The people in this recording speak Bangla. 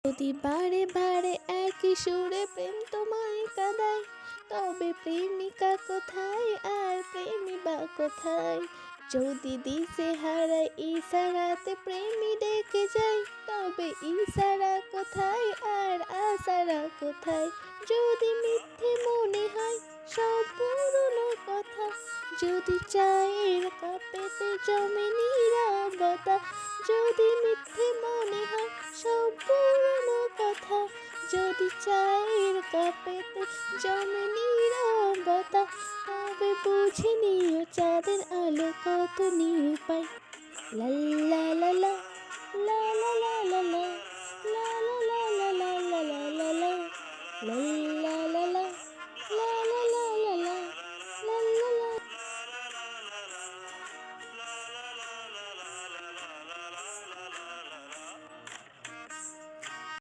যদি বারে বারে একই সুরে প্রেম তোমায় কাঁদায়, তবে প্রেমিকা কোথায় আর প্রেমী বা কোথায়? যদি দিশে হারায় ইশারাতে প্রেমী ডেকে যায়, তবে ইশারা কোথায় আর আশারা কোথায়? যদি মিথ্যে মনে হয় সব পুরনো কথা, যদি চায়ের কাপেতে জমে নীরবতা, যদি মিথ্যে মনে হয় সব পুরনো কথা, যদি চায়ের কাপেতে জমে নীরবতা, তবে বুঝে নিও চাঁদের আলো কত নিরূপায়। লা লা লা লা লা লা লা লা লা লা লা লা লা লা লা লা লা লা লা